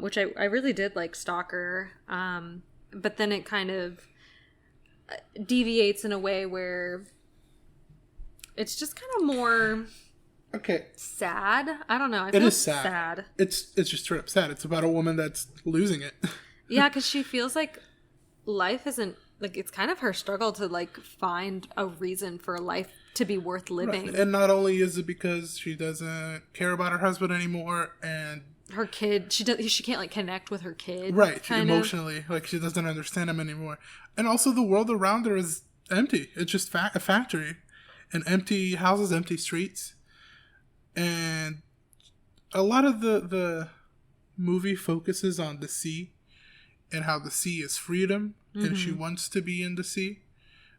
which I really did like Stalker. But then it kind of deviates in a way where it's just kind of more sad. I don't know. I feel it is sad. It's just straight up sad. It's about a woman that's losing it. Yeah, because she feels like life isn't, like, it's kind of her struggle to, like, find a reason for life to be worth living. Right. And not only is it because she doesn't care about her husband anymore, and her kid, she can't, like, connect with her kid. Right, emotionally. Like, she doesn't understand him anymore. And also the world around her is empty. It's just a factory. And empty houses, empty streets. And a lot of the movie focuses on the sea and how the sea is freedom, and she wants to be in the sea,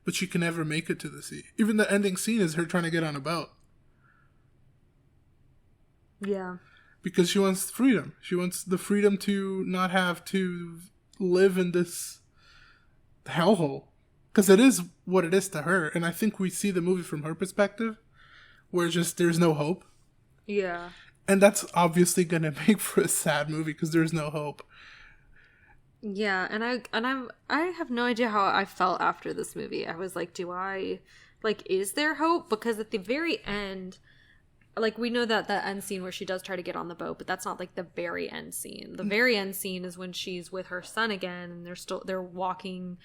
but she can never make it to the sea. Even the ending scene is her trying to get on a boat. Yeah. Because she wants freedom. She wants the freedom to not have to live in this hellhole. Because it is what it is to her. And I think we see the movie from her perspective, where just there's no hope. Yeah. And that's obviously going to make for a sad movie because there's no hope. Yeah, and I have no idea how I felt after this movie. I was like, is there hope? Because at the very end, like, we know that end scene where she does try to get on the boat, but that's not like the very end scene. The very end scene is when she's with her son again, and they're walking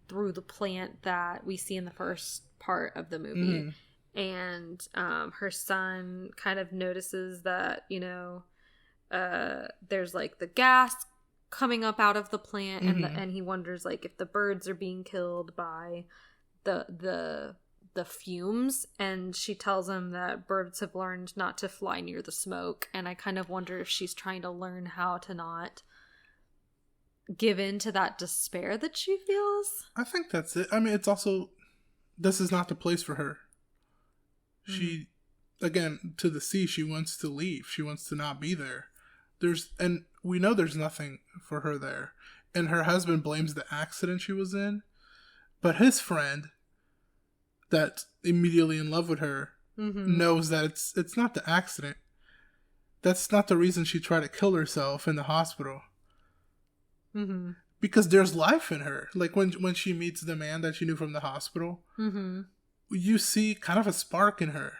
through the plant that we see in the first part of the movie. And her son kind of notices that, there's like the gas coming up out of the plant, and he wonders, like, if the birds are being killed by the fumes, and she tells him that birds have learned not to fly near the smoke. And I kind of wonder if she's trying to learn how to not give in to that despair that she feels. I think that's it. I mean, it's also, this is not the place for her. She, again, to the sea, she wants to leave. She wants to not be there. And we know there's nothing for her there. And her husband blames the accident she was in. But his friend, that's immediately in love with her, knows that it's not the accident. That's not the reason she tried to kill herself in the hospital. Because there's life in her. Like, when she meets the man that she knew from the hospital, you see kind of a spark in her.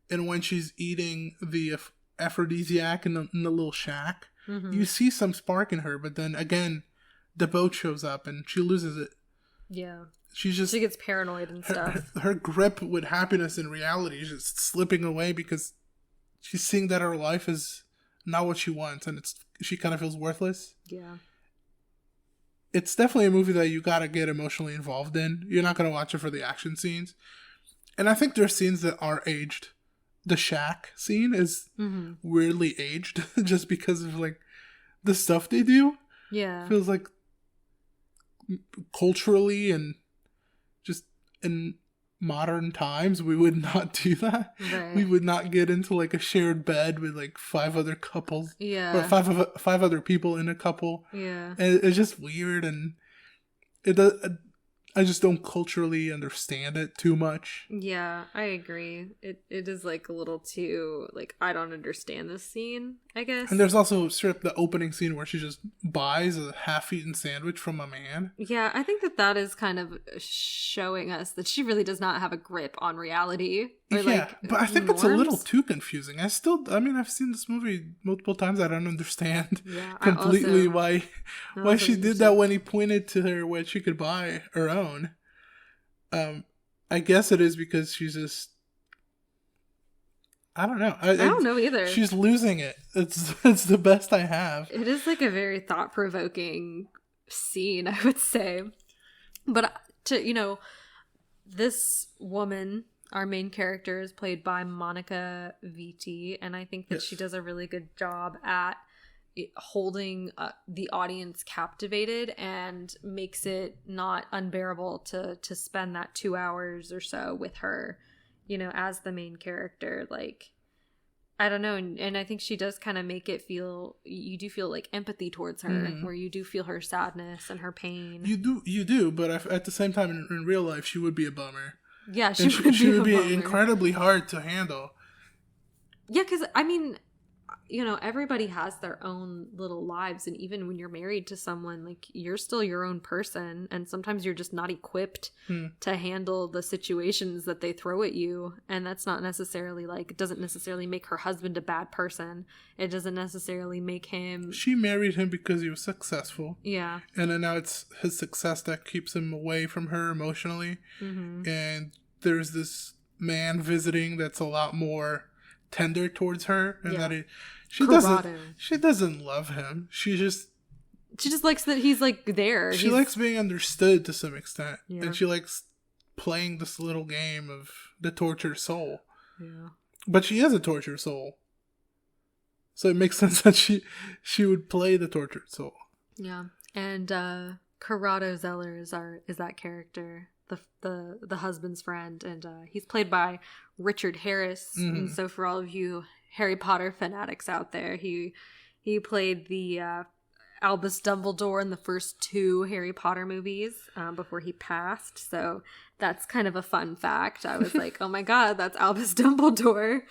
And when she's eating the aphrodisiac in the little shack. You see some spark in her, but then again, the boat shows up and she loses it. Yeah. She gets paranoid and stuff. Her grip with happiness and reality is just slipping away because she's seeing that her life is not what she wants, and she kind of feels worthless. Yeah. It's definitely a movie that you gotta get emotionally involved in. You're not gonna watch it for the action scenes. And I think there's scenes that are aged. The shack scene is weirdly aged just because of like the stuff they do. Yeah. Feels like culturally and just in modern times we would not do that. Right. We would not get into like a shared bed with like 5 other couples. Yeah. Or five other people in a couple. Yeah. And it's just weird, and it does. I just don't culturally understand it too much. Yeah, I agree. It is like a little too, like, I don't understand this scene, I guess. And there's also the opening scene where she just buys a half-eaten sandwich from a man. Yeah, I think that is kind of showing us that she really does not have a grip on reality. Or, yeah, but I think it's a little too confusing. I've seen this movie multiple times. I don't understand completely why she did that when he pointed to her when she could buy her own. I guess it is because she's just, I don't know. I don't know either. She's losing it. It's the best I have. It is like a very thought-provoking scene, I would say. But this woman, our main character, is played by Monica Vitti, and I think that she does a really good job at holding the audience captivated and makes it not unbearable to spend that 2 hours or so with her, as the main character. Like, I don't know, and I think she does kind of make it you do feel like empathy towards her, where you do feel her sadness and her pain. You do, but at the same time, in real life, she would be a bummer. Yeah, she would be incredibly hard to handle. Yeah, because, I mean, everybody has their own little lives, and even when you're married to someone, like, you're still your own person, and sometimes you're just not equipped to handle the situations that they throw at you, and that's not necessarily, like, it doesn't necessarily make her husband a bad person. It doesn't necessarily make him... She married him because he was successful. Yeah. And then now it's his success that keeps him away from her emotionally. And there's this man visiting that's a lot more tender towards her, and that she doesn't love him. She just likes that he's like there. She likes being understood to some extent, and she likes playing this little game of the tortured soul. Yeah, but she is a tortured soul, so it makes sense that she would play the tortured soul. Yeah, and Corrado Zeller is that character, the husband's friend, and he's played by Richard Harris. And so for all of you Harry Potter fanatics out there, he played the Albus Dumbledore in the first 2 Harry Potter movies before he passed. So that's kind of a fun fact. I was like, oh my god, that's Albus Dumbledore,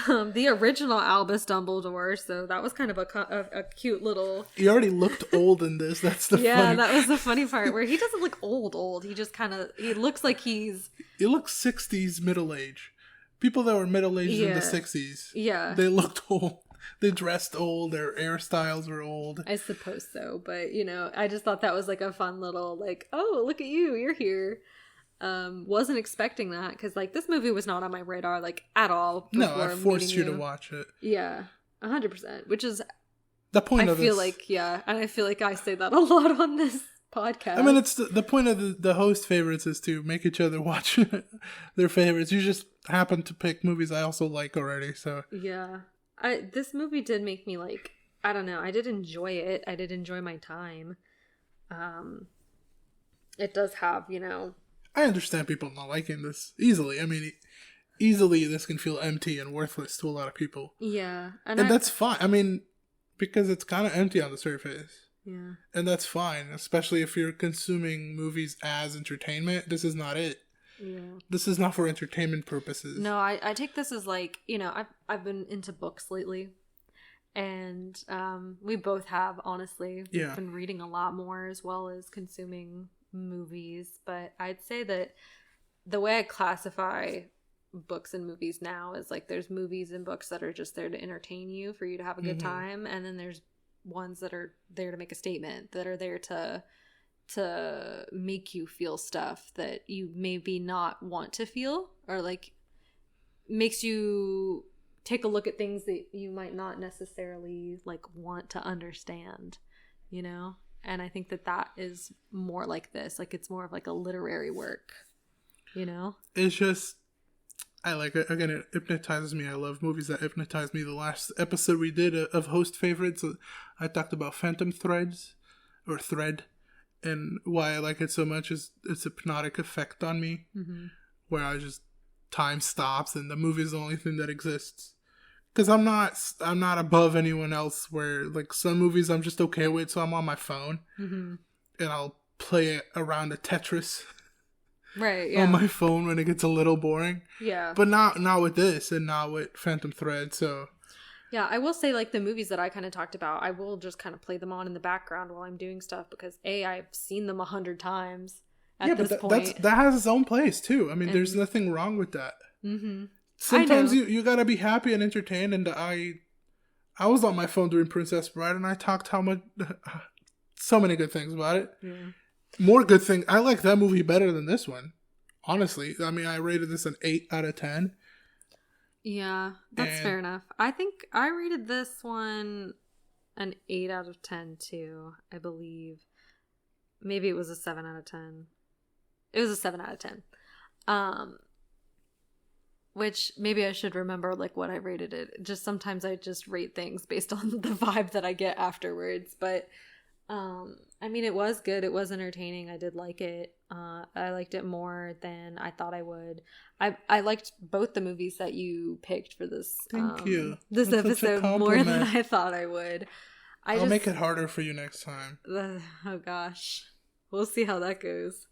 the original Albus Dumbledore. So that was kind of a cute little... He already looked old in this. That's the funny... that was the funny part, where he doesn't look old. He just he looks like he looks 60s middle age. People that were middle aged in the 60s, they looked old. They dressed old. Their hairstyles were old. I suppose so, but I just thought that was like a fun little, like, oh, look at you, you're here. Wasn't expecting that, because like this movie was not on my radar like at all. No, I forced you to watch it. Yeah, 100%. Which is the point of this. I feel like and I feel like I say that a lot on this podcast. I mean, it's the point of the host favorites is to make each other watch their favorites. You just happen to pick movies I also like already, so yeah. This movie did make me, like, I don't know, I did enjoy it. I did enjoy my time. It does have, I understand people not liking this easily. I mean, easily this can feel empty and worthless to a lot of people. Yeah. And that's fine. I mean, because it's kind of empty on the surface. Yeah. And that's fine, especially if you're consuming movies as entertainment. This is not it. Yeah. This is not for entertainment purposes. No, I take this as like, I've been into books lately, and we both have, honestly. We've been reading a lot more as well as consuming movies, but I'd say that the way I classify books and movies now is like there's movies and books that are just there to entertain you, for you to have a good time, and then there's ones that are there to make a statement, that are there to make you feel stuff that you maybe not want to feel, or like makes you take a look at things that you might not necessarily like want to understand, you know? And I think that is more like this. Like, it's more of like a literary work, you know? It's just, I like it. Again, it hypnotizes me. I love movies that hypnotize me. The last episode we did of Host Favorites, I talked about Phantom Thread, and why I like it so much is its hypnotic effect on me, where I just, time stops and the movie is the only thing that exists. Because I'm not above anyone else, where like some movies I'm just okay with, so I'm on my phone and I'll play it around a Tetris on my phone when it gets a little boring. Yeah. But not with this, and not with Phantom Thread. So yeah, I will say, like, the movies that I kind of talked about, I will just kind of play them on in the background while I'm doing stuff, because I've seen them 100 times at this point. That has its own place too. I mean, there's nothing wrong with that. Sometimes you gotta be happy and entertained, and I was on my phone during Princess Bride, and I talked so many good things about it. More good things. I like that movie better than this one, honestly. I mean, I rated this an 8 out of 10. Yeah, that's fair enough. I think I rated this one an 8 out of 10 too, I believe. Maybe it was a 7 out of 10. It was a 7 out of 10. Which maybe I should remember, like, what I rated it. Just sometimes I just rate things based on the vibe that I get afterwards. But, I mean, it was good. It was entertaining. I did like it. I liked it more than I thought I would. I liked both the movies that you picked for this. Thank you. This episode more than I thought I would. I'll make it harder for you next time. Oh gosh, we'll see how that goes.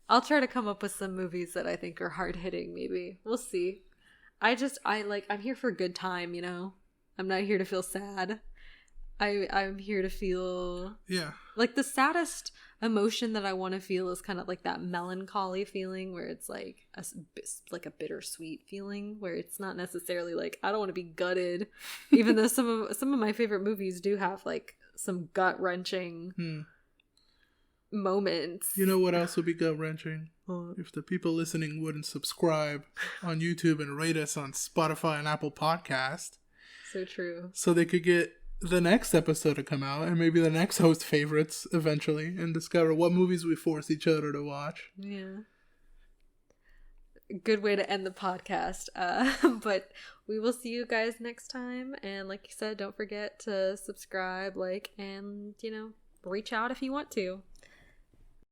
I'll try to come up with some movies that I think are hard hitting. Maybe we'll see. I'm here for a good time, you know? I'm not here to feel sad. I'm here to feel... Yeah. Like, the saddest emotion that I want to feel is kind of like that melancholy feeling, where it's like a bittersweet feeling, where it's not necessarily like, I don't want to be gutted, even though some of my favorite movies do have like some gut-wrenching moments. You know what else would be gut-wrenching? If the people listening wouldn't subscribe on YouTube and rate us on Spotify and Apple Podcast. So true. So they could get the next episode to come out, and maybe the next Host Favorites eventually, and discover what movies we force each other to watch. Yeah. Good way to end the podcast. But we will see you guys next time. And like you said, don't forget to subscribe, like, and, reach out if you want to.